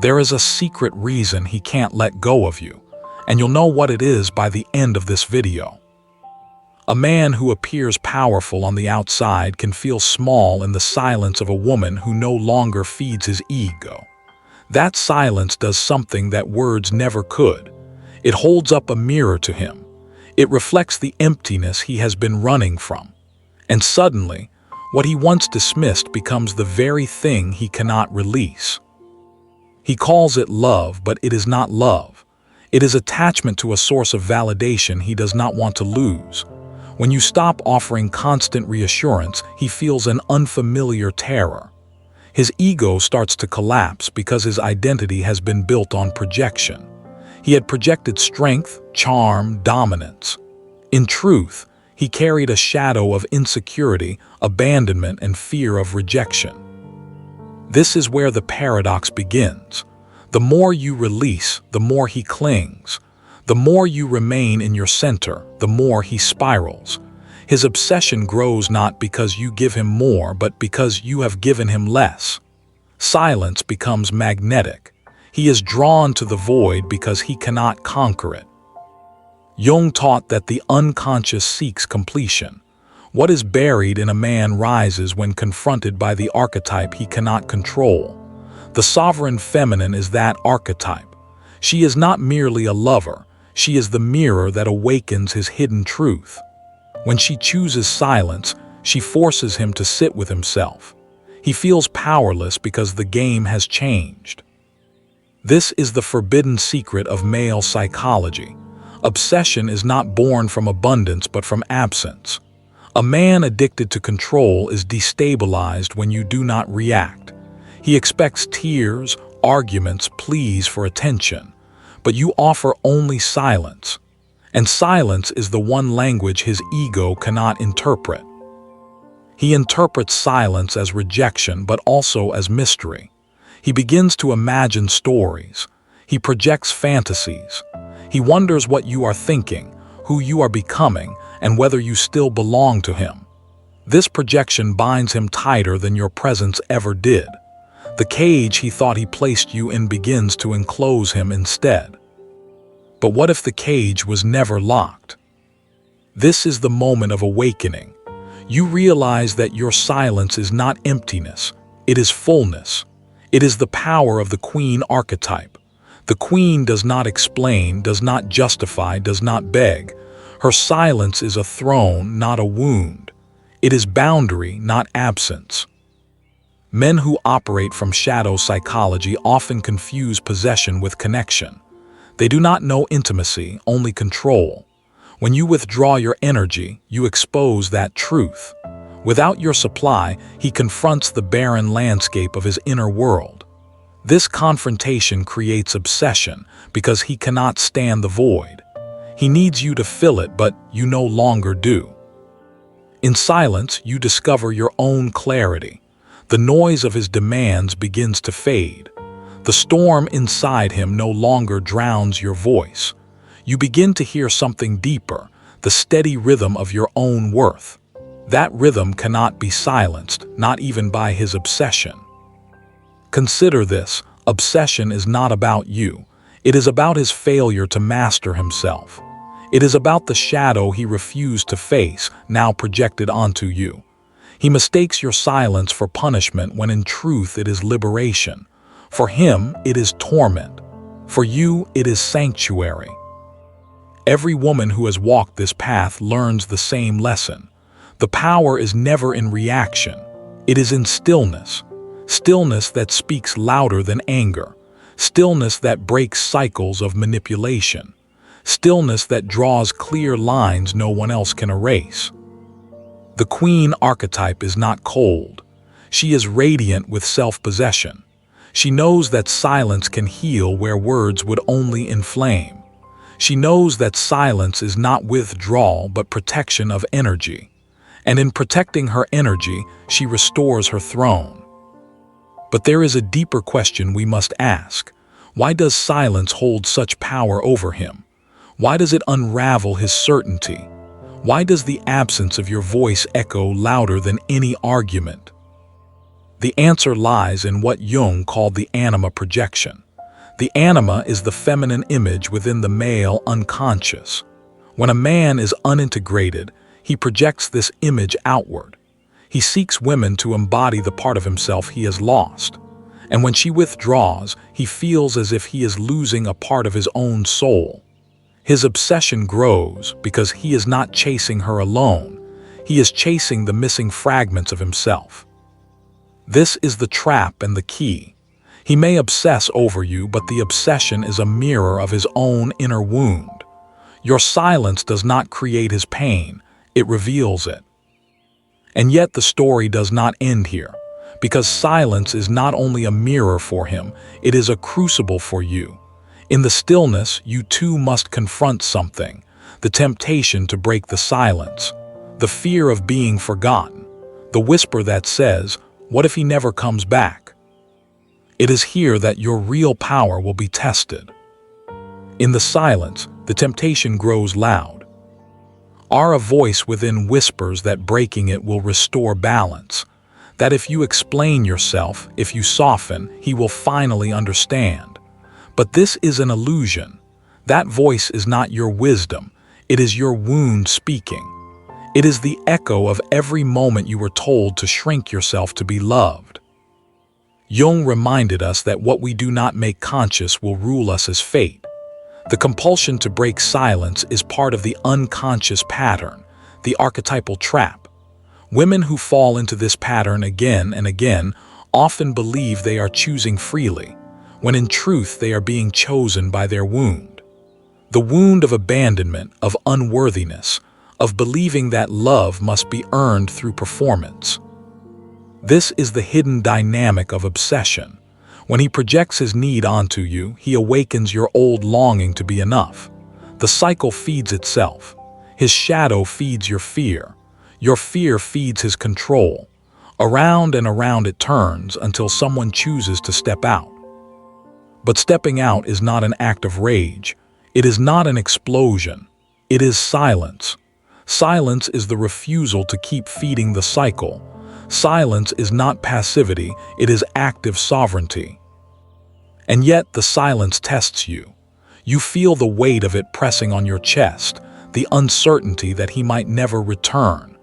There is a secret reason he can't let go of you, and you'll know what it is by the end of this video. A man who appears powerful on the outside can feel small in the silence of a woman who no longer feeds his ego. That silence does something that words never could. It holds up a mirror to him. It reflects the emptiness he has been running from. And suddenly, what he once dismissed becomes the very thing he cannot release. He calls it love, but it is not love. It is attachment to a source of validation he does not want to lose. When you stop offering constant reassurance, he feels an unfamiliar terror. His ego starts to collapse because his identity has been built on projection. He had projected strength, charm, dominance. In truth, he carried a shadow of insecurity, abandonment, and fear of rejection. This is where the paradox begins. The more you release, the more he clings. The more you remain in your center, the more he spirals. His obsession grows not because you give him more, but because you have given him less. Silence becomes magnetic. He is drawn to the void because he cannot conquer it. Jung taught that the unconscious seeks completion. What is buried in a man rises when confronted by the archetype he cannot control. The sovereign feminine is that archetype. She is not merely a lover. She is the mirror that awakens his hidden truth. When she chooses silence, she forces him to sit with himself. He feels powerless because the game has changed. This is the forbidden secret of male psychology. Obsession is not born from abundance but from absence. A man addicted to control is destabilized when you do not react. He expects tears, arguments, pleas for attention, but you offer only silence. And silence is the one language his ego cannot interpret. He interprets silence as rejection, but also as mystery. He begins to imagine stories. He projects fantasies. He wonders what you are thinking, who you are becoming, and whether you still belong to him. This projection binds him tighter than your presence ever did. The cage he thought he placed you in begins to enclose him instead. But what if the cage was never locked? This is the moment of awakening. You realize that your silence is not emptiness, it is fullness. It is the power of the queen archetype. The queen does not explain, does not justify, does not beg. Her silence is a throne, not a wound. It is boundary, not absence. Men who operate from shadow psychology often confuse possession with connection. They do not know intimacy, only control. When you withdraw your energy, you expose that truth. Without your supply, he confronts the barren landscape of his inner world. This confrontation creates obsession because he cannot stand the void. He needs you to fill it, but you no longer do. In silence, you discover your own clarity. The noise of his demands begins to fade. The storm inside him no longer drowns your voice. You begin to hear something deeper, the steady rhythm of your own worth. That rhythm cannot be silenced, not even by his obsession. Consider this: obsession is not about you. It is about his failure to master himself. It is about the shadow he refused to face, now projected onto you. He mistakes your silence for punishment when in truth it is liberation. For him, it is torment. For you, it is sanctuary. Every woman who has walked this path learns the same lesson. The power is never in reaction. It is in stillness. Stillness that speaks louder than anger. Stillness that breaks cycles of manipulation. Stillness that draws clear lines no one else can erase. The queen archetype is not cold. She is radiant with self-possession. She knows that silence can heal where words would only inflame. She knows that silence is not withdrawal but protection of energy. And in protecting her energy, she restores her throne. But there is a deeper question we must ask. Why does silence hold such power over him? Why does it unravel his certainty? Why does the absence of your voice echo louder than any argument? The answer lies in what Jung called the anima projection. The anima is the feminine image within the male unconscious. When a man is unintegrated, he projects this image outward. He seeks women to embody the part of himself he has lost. And when she withdraws, he feels as if he is losing a part of his own soul. His obsession grows because he is not chasing her alone. He is chasing the missing fragments of himself. This is the trap and the key. He may obsess over you, but the obsession is a mirror of his own inner wound. Your silence does not create his pain, it reveals it. And yet the story does not end here, because silence is not only a mirror for him, it is a crucible for you. In the stillness, you too must confront something, the temptation to break the silence, the fear of being forgotten, the whisper that says, "What if he never comes back?" It is here that your real power will be tested. In the silence, the temptation grows loud. A voice within whispers that breaking it will restore balance, that if you explain yourself, if you soften, he will finally understand. But this is an illusion. That voice is not your wisdom, it is your wound speaking. It is the echo of every moment you were told to shrink yourself to be loved. Jung reminded us that what we do not make conscious will rule us as fate. The compulsion to break silence is part of the unconscious pattern, the archetypal trap. Women who fall into this pattern again and again often believe they are choosing freely, when in truth they are being chosen by their wound. The wound of abandonment, of unworthiness, of believing that love must be earned through performance. This is the hidden dynamic of obsession. When he projects his need onto you, he awakens your old longing to be enough. The cycle feeds itself. His shadow feeds your fear. Your fear feeds his control. Around and around it turns until someone chooses to step out. But stepping out is not an act of rage. It is not an explosion. It is silence. Silence is the refusal to keep feeding the cycle. Silence is not passivity, it is active sovereignty. And yet the silence tests you. You feel the weight of it pressing on your chest, the uncertainty that he might never return.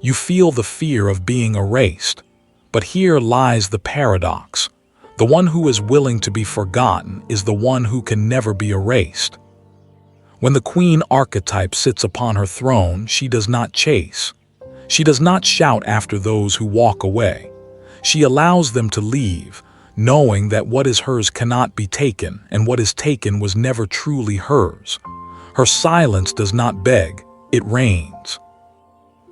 You feel the fear of being erased. But here lies the paradox. The one who is willing to be forgotten is the one who can never be erased. When the queen archetype sits upon her throne, she does not chase. She does not shout after those who walk away. She allows them to leave, knowing that what is hers cannot be taken, and what is taken was never truly hers. Her silence does not beg, it reigns.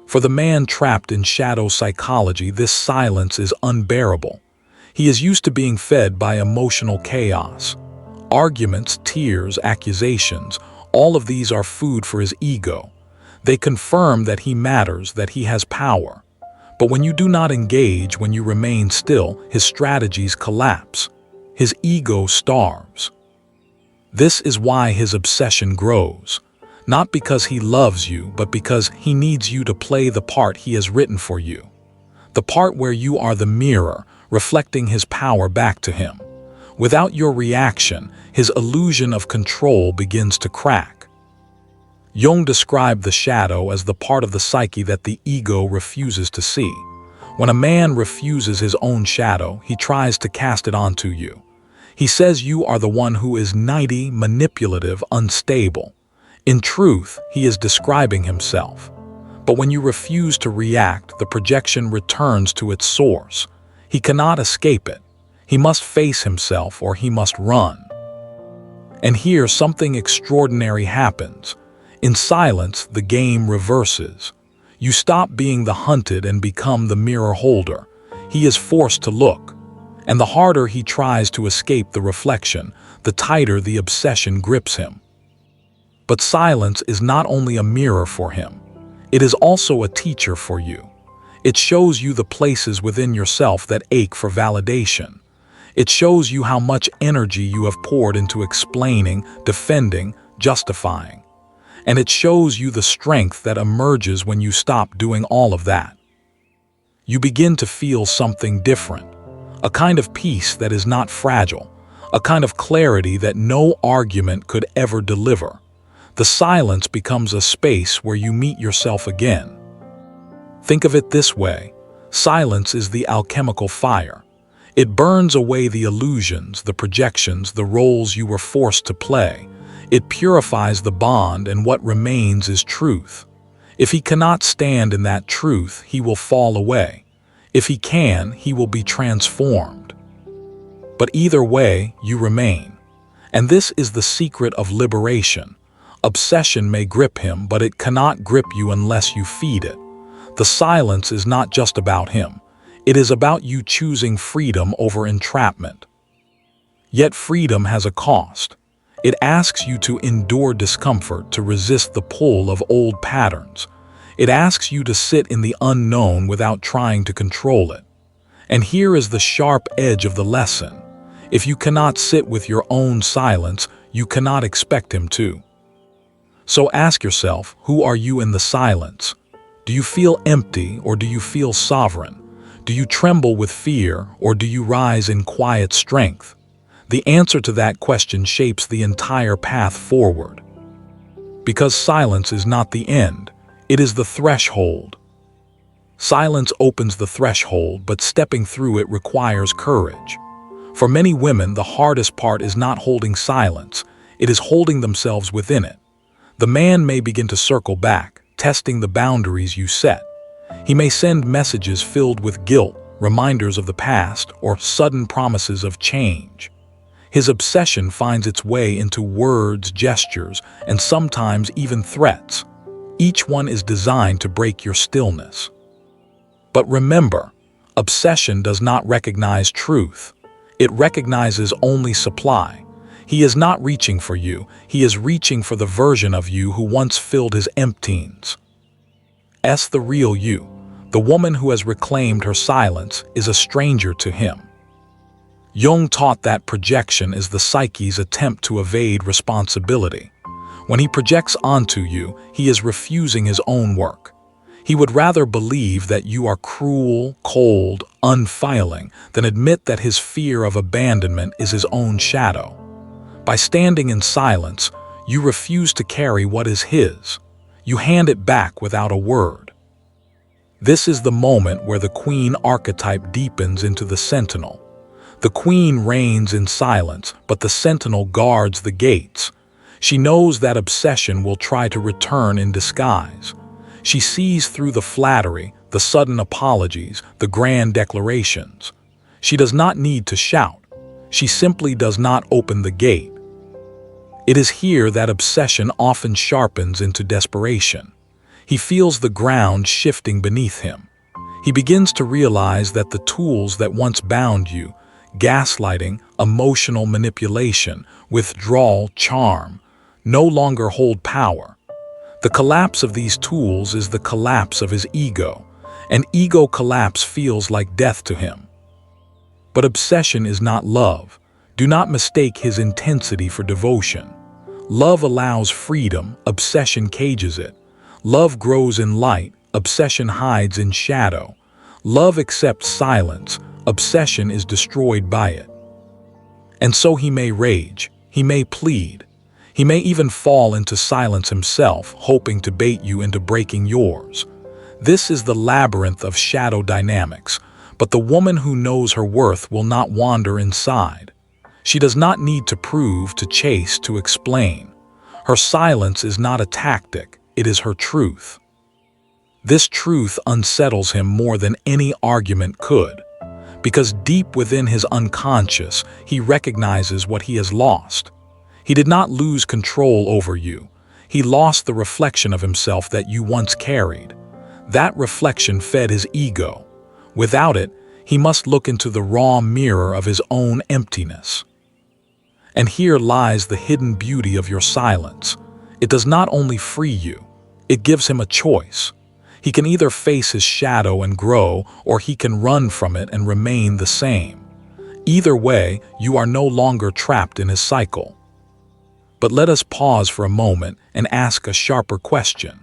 For the man trapped in shadow psychology, this silence is unbearable. He is used to being fed by emotional chaos. Arguments, tears, accusations, all of these are food for his ego. They confirm that he matters, that he has power. But when you do not engage, when you remain still, his strategies collapse. His ego starves. This is why his obsession grows. Not because he loves you, but because he needs you to play the part he has written for you. The part where you are the mirror, reflecting his power back to him. Without your reaction, his illusion of control begins to crack. Jung described the shadow as the part of the psyche that the ego refuses to see. When a man refuses his own shadow, he tries to cast it onto you. He says you are the one who is needy, manipulative, unstable. In truth, he is describing himself. But when you refuse to react, the projection returns to its source. He cannot escape it. He must face himself or he must run. And here something extraordinary happens. In silence, the game reverses. You stop being the hunted and become the mirror holder. He is forced to look. And the harder he tries to escape the reflection, the tighter the obsession grips him. But silence is not only a mirror for him. It is also a teacher for you. It shows you the places within yourself that ache for validation. It shows you how much energy you have poured into explaining, defending, justifying. And it shows you the strength that emerges when you stop doing all of that. You begin to feel something different, a kind of peace that is not fragile, a kind of clarity that no argument could ever deliver. The silence becomes a space where you meet yourself again. Think of it this way: silence is the alchemical fire. It burns away the illusions, the projections, the roles you were forced to play. It purifies the bond, and what remains is truth. If he cannot stand in that truth, he will fall away. If he can, he will be transformed. But either way, you remain. And this is the secret of liberation. Obsession may grip him, but it cannot grip you unless you feed it. The silence is not just about him. It is about you choosing freedom over entrapment. Yet freedom has a cost. It asks you to endure discomfort, to resist the pull of old patterns. It asks you to sit in the unknown without trying to control it. And here is the sharp edge of the lesson. If you cannot sit with your own silence, you cannot expect him to. So ask yourself, who are you in the silence? Do you feel empty, or do you feel sovereign? Do you tremble with fear, or do you rise in quiet strength? The answer to that question shapes the entire path forward. Because silence is not the end, it is the threshold. Silence opens the threshold, but stepping through it requires courage. For many women, the hardest part is not holding silence, it is holding themselves within it. The man may begin to circle back, testing the boundaries you set. He may send messages filled with guilt, reminders of the past, or sudden promises of change. His obsession finds its way into words, gestures, and sometimes even threats. Each one is designed to break your stillness. But remember, obsession does not recognize truth. It recognizes only supply. He is not reaching for you, he is reaching for the version of you who once filled his emptines. The real you, the woman who has reclaimed her silence, is a stranger to him. Jung taught that projection is the psyche's attempt to evade responsibility. When he projects onto you, he is refusing his own work. He would rather believe that you are cruel, cold, unfeeling, than admit that his fear of abandonment is his own shadow. By standing in silence, you refuse to carry what is his. You hand it back without a word. This is the moment where the queen archetype deepens into the sentinel. The queen reigns in silence, but the sentinel guards the gates. She knows that obsession will try to return in disguise. She sees through the flattery, the sudden apologies, the grand declarations. She does not need to shout. She simply does not open the gate. It is here that obsession often sharpens into desperation. He feels the ground shifting beneath him. He begins to realize that the tools that once bound you, gaslighting, emotional manipulation, withdrawal, charm, no longer hold power. The collapse of these tools is the collapse of his ego, and ego collapse feels like death to him. But obsession is not love. Do not mistake his intensity for devotion. Love allows freedom, obsession cages it. Love grows in light, obsession hides in shadow. Love accepts silence, obsession is destroyed by it. And so he may rage, he may plead, he may even fall into silence himself, hoping to bait you into breaking yours. This is the labyrinth of shadow dynamics, but the woman who knows her worth will not wander inside. She does not need to prove, to chase, to explain. Her silence is not a tactic, it is her truth. This truth unsettles him more than any argument could, because deep within his unconscious, he recognizes what he has lost. He did not lose control over you. He lost the reflection of himself that you once carried. That reflection fed his ego. Without it, he must look into the raw mirror of his own emptiness. And here lies the hidden beauty of your silence. It does not only free you, it gives him a choice. He can either face his shadow and grow, or he can run from it and remain the same. Either way, you are no longer trapped in his cycle. But let us pause for a moment and ask a sharper question.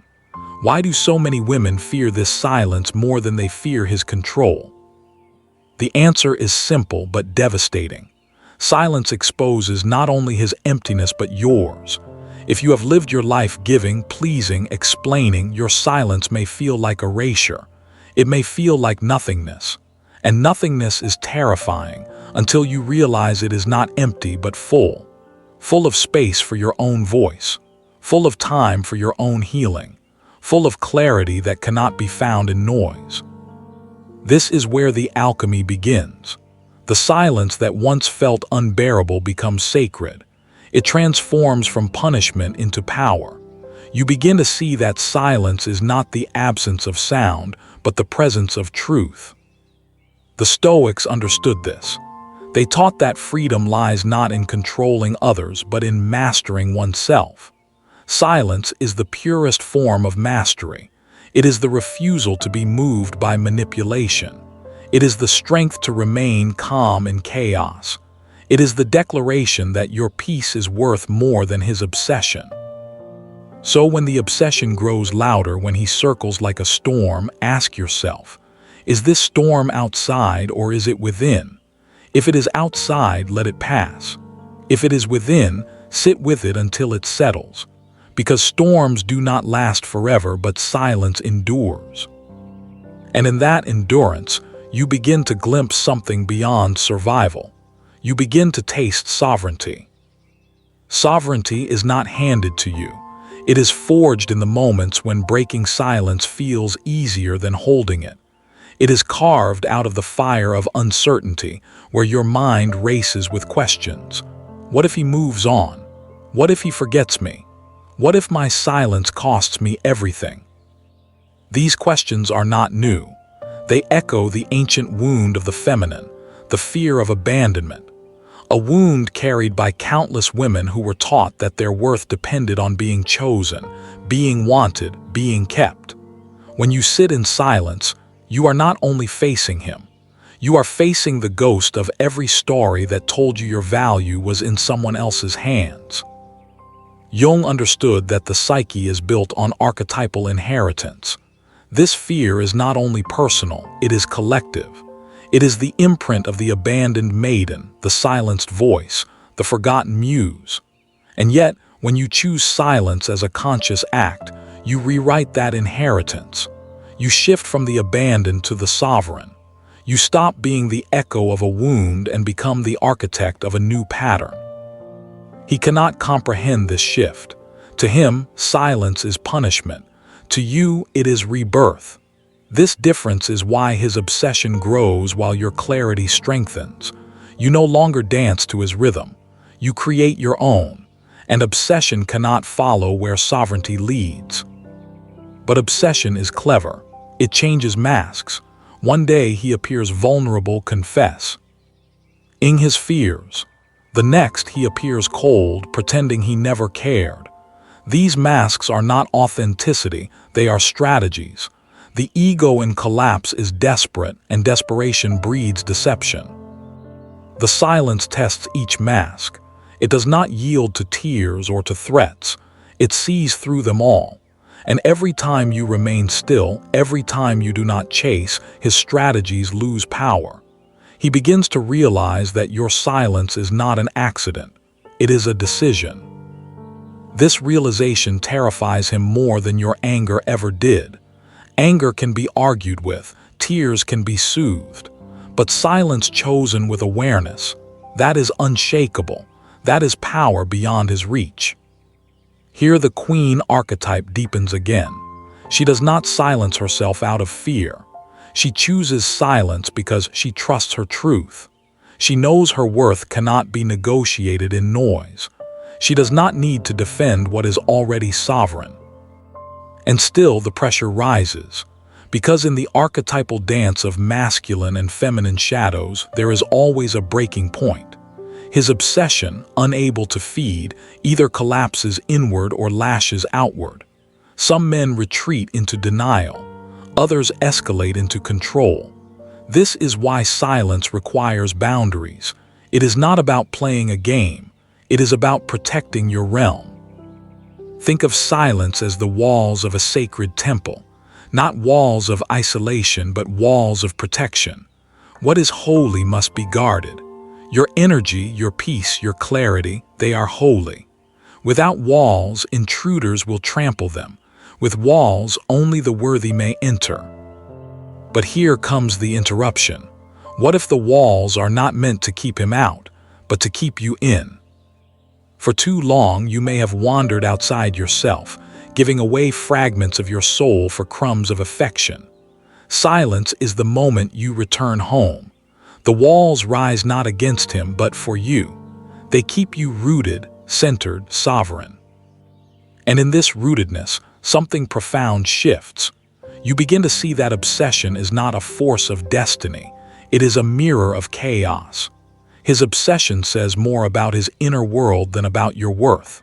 Why do so many women fear this silence more than they fear his control? The answer is simple but devastating. Silence exposes not only his emptiness but yours. If you have lived your life giving, pleasing, explaining, your silence may feel like erasure. It may feel like nothingness. And nothingness is terrifying until you realize it is not empty but full. Full of space for your own voice. Full of time for your own healing. Full of clarity that cannot be found in noise. This is where the alchemy begins. The silence that once felt unbearable becomes sacred. It transforms from punishment into power. You begin to see that silence is not the absence of sound, but the presence of truth. The Stoics understood this. They taught that freedom lies not in controlling others, but in mastering oneself. Silence is the purest form of mastery. It is the refusal to be moved by manipulation. It is the strength to remain calm in chaos. It is the declaration that your peace is worth more than his obsession. So when the obsession grows louder, when he circles like a storm, ask yourself, is this storm outside or is it within? If it is outside, let it pass. If it is within, sit with it until it settles. Because storms do not last forever, but silence endures. And in that endurance, you begin to glimpse something beyond survival. You begin to taste sovereignty. Sovereignty is not handed to you. It is forged in the moments when breaking silence feels easier than holding it. It is carved out of the fire of uncertainty, where your mind races with questions. What if he moves on? What if he forgets me? What if my silence costs me everything? These questions are not new. They echo the ancient wound of the feminine, the fear of abandonment. A wound carried by countless women who were taught that their worth depended on being chosen, being wanted, being kept. When you sit in silence, you are not only facing him, you are facing the ghost of every story that told you your value was in someone else's hands. Jung understood that the psyche is built on archetypal inheritance. This fear is not only personal, it is collective. It is the imprint of the abandoned maiden, the silenced voice, the forgotten muse. And yet, when you choose silence as a conscious act, you rewrite that inheritance. You shift from the abandoned to the sovereign. You stop being the echo of a wound and become the architect of a new pattern. He cannot comprehend this shift. To him, silence is punishment. To you, it is rebirth. This difference is why his obsession grows while your clarity strengthens. You no longer dance to his rhythm. You create your own. And obsession cannot follow where sovereignty leads. But obsession is clever. It changes masks. One day he appears vulnerable, confess ing his fears. The next he appears cold, pretending he never cared. These masks are not authenticity, they are strategies. The ego in collapse is desperate, and desperation breeds deception. The silence tests each mask. It does not yield to tears or to threats. It sees through them all. And every time you remain still, every time you do not chase, his strategies lose power. He begins to realize that your silence is not an accident. It is a decision. This realization terrifies him more than your anger ever did. Anger can be argued with, tears can be soothed, but silence chosen with awareness, that is unshakable. That is power beyond his reach. Here the queen archetype deepens again. She does not silence herself out of fear. She chooses silence because she trusts her truth. She knows her worth cannot be negotiated in noise. She does not need to defend what is already sovereign. And still the pressure rises, because in the archetypal dance of masculine and feminine shadows, there is always a breaking point. His obsession, unable to feed, either collapses inward or lashes outward. Some men retreat into denial. Others escalate into control. This is why silence requires boundaries. It is not about playing a game. It is about protecting your realm. Think of silence as the walls of a sacred temple, not walls of isolation, but walls of protection. What is holy must be guarded. Your energy, your peace, your clarity, they are holy. Without walls, intruders will trample them. With walls, only the worthy may enter. But here comes the interruption. What if the walls are not meant to keep him out, but to keep you in? For too long, you may have wandered outside yourself, giving away fragments of your soul for crumbs of affection. Silence is the moment you return home. The walls rise not against him, but for you. They keep you rooted, centered, sovereign. And in this rootedness, something profound shifts. You begin to see that obsession is not a force of destiny. It is a mirror of chaos. His obsession says more about his inner world than about your worth.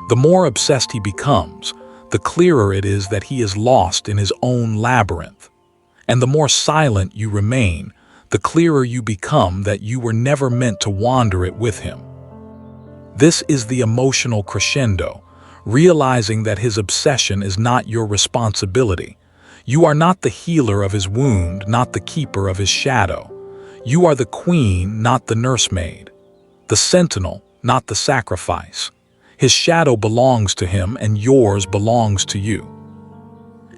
The more obsessed he becomes, the clearer it is that he is lost in his own labyrinth. And the more silent you remain, the clearer you become that you were never meant to wander it with him. This is the emotional crescendo, realizing that his obsession is not your responsibility. You are not the healer of his wound, not the keeper of his shadow. You are the queen, not the nursemaid. The sentinel, not the sacrifice. His shadow belongs to him and yours belongs to you.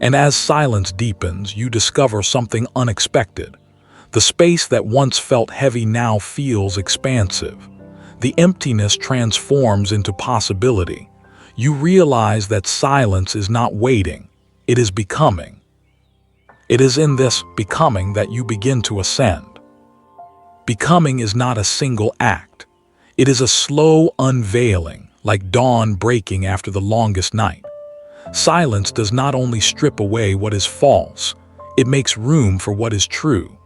And as silence deepens, you discover something unexpected. The space that once felt heavy now feels expansive. The emptiness transforms into possibility. You realize that silence is not waiting, it is becoming. It is in this becoming that you begin to ascend. Becoming is not a single act. It is a slow unveiling, like dawn breaking after the longest night. Silence does not only strip away what is false, it makes room for what is true.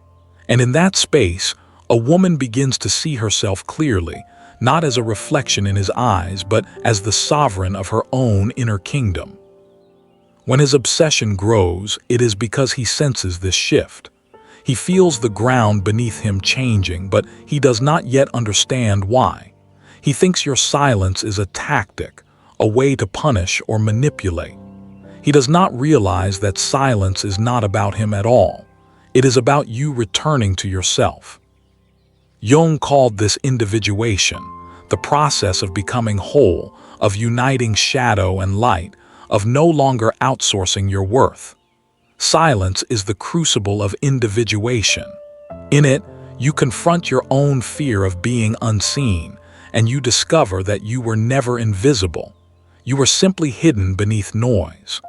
And in that space, a woman begins to see herself clearly, not as a reflection in his eyes, but as the sovereign of her own inner kingdom. When his obsession grows, it is because he senses this shift. He feels the ground beneath him changing, but he does not yet understand why. He thinks your silence is a tactic, a way to punish or manipulate. He does not realize that silence is not about him at all. It is about you returning to yourself. Jung called this individuation, the process of becoming whole, of uniting shadow and light, of no longer outsourcing your worth. Silence is the crucible of individuation. In it, you confront your own fear of being unseen, and you discover that you were never invisible. You were simply hidden beneath noise.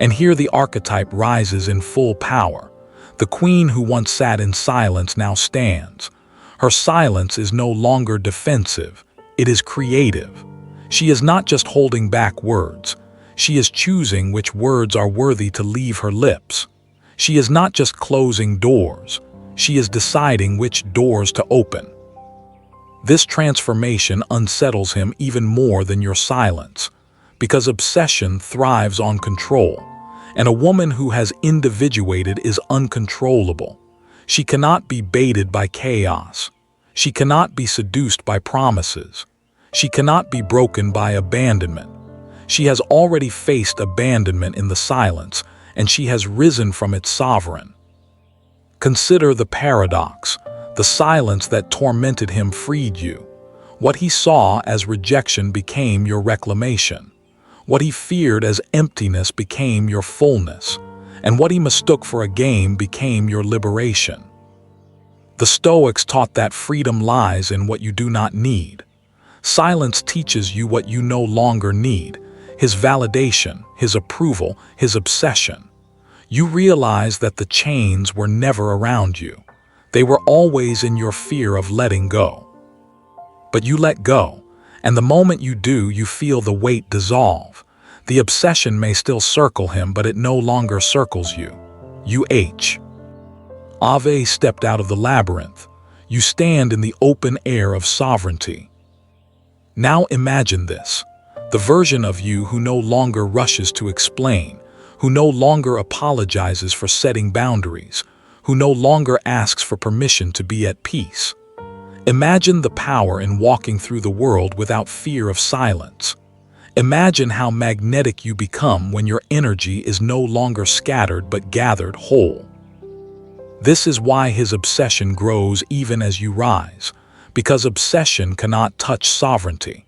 And here the archetype rises in full power. The queen who once sat in silence now stands. Her silence is no longer defensive, it is creative. She is not just holding back words. She is choosing which words are worthy to leave her lips. She is not just closing doors. She is deciding which doors to open. This transformation unsettles him even more than your silence, because obsession thrives on control, and a woman who has individuated is uncontrollable. She cannot be baited by chaos. She cannot be seduced by promises. She cannot be broken by abandonment. She has already faced abandonment in the silence, and she has risen from its sovereign. Consider the paradox. The silence that tormented him freed you. What he saw as rejection became your reclamation. What he feared as emptiness became your fullness. And what he mistook for a game became your liberation. The Stoics taught that freedom lies in what you do not need. Silence teaches you what you no longer need. His validation, his approval, his obsession. You realize that the chains were never around you. They were always in your fear of letting go. But you let go, and the moment you do, you feel the weight dissolve. The obsession may still circle him, but it no longer circles you. Ave stepped out of the labyrinth. You stand in the open air of sovereignty. Now imagine this. The version of you who no longer rushes to explain, who no longer apologizes for setting boundaries, who no longer asks for permission to be at peace. Imagine the power in walking through the world without fear of silence. Imagine how magnetic you become when your energy is no longer scattered but gathered whole. This is why his obsession grows even as you rise, because obsession cannot touch sovereignty.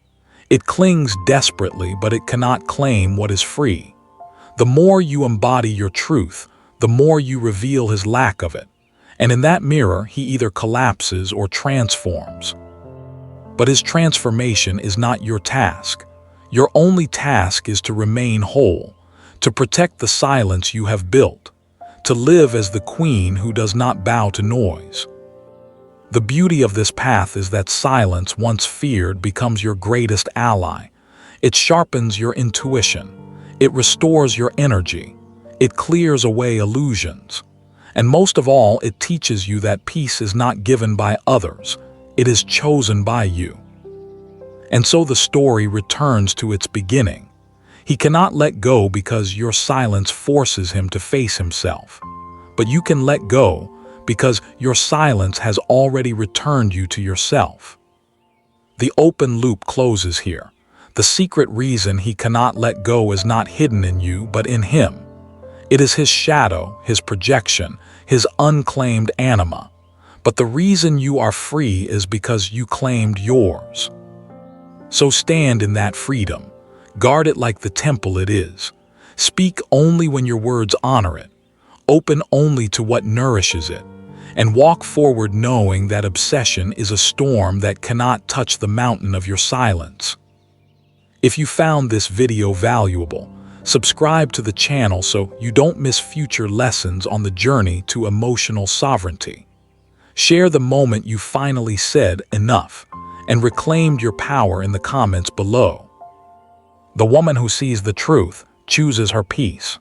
It clings desperately, but it cannot claim what is free. The more you embody your truth, the more you reveal his lack of it. And in that mirror, he either collapses or transforms. But his transformation is not your task. Your only task is to remain whole, to protect the silence you have built, to live as the queen who does not bow to noise. The beauty of this path is that silence, once feared, becomes your greatest ally. It sharpens your intuition. It restores your energy. It clears away illusions. And most of all, it teaches you that peace is not given by others. It is chosen by you. And so the story returns to its beginning. He cannot let go because your silence forces him to face himself. But you can let go because your silence has already returned you to yourself. The open loop closes here. The secret reason he cannot let go is not hidden in you, but in him. It is his shadow, his projection, his unclaimed anima. But the reason you are free is because you claimed yours. So stand in that freedom. Guard it like the temple it is. Speak only when your words honor it. Open only to what nourishes it. And walk forward knowing that obsession is a storm that cannot touch the mountain of your silence. If you found this video valuable, subscribe to the channel so you don't miss future lessons on the journey to emotional sovereignty. Share the moment you finally said enough and reclaimed your power in the comments below. The woman who sees the truth chooses her peace.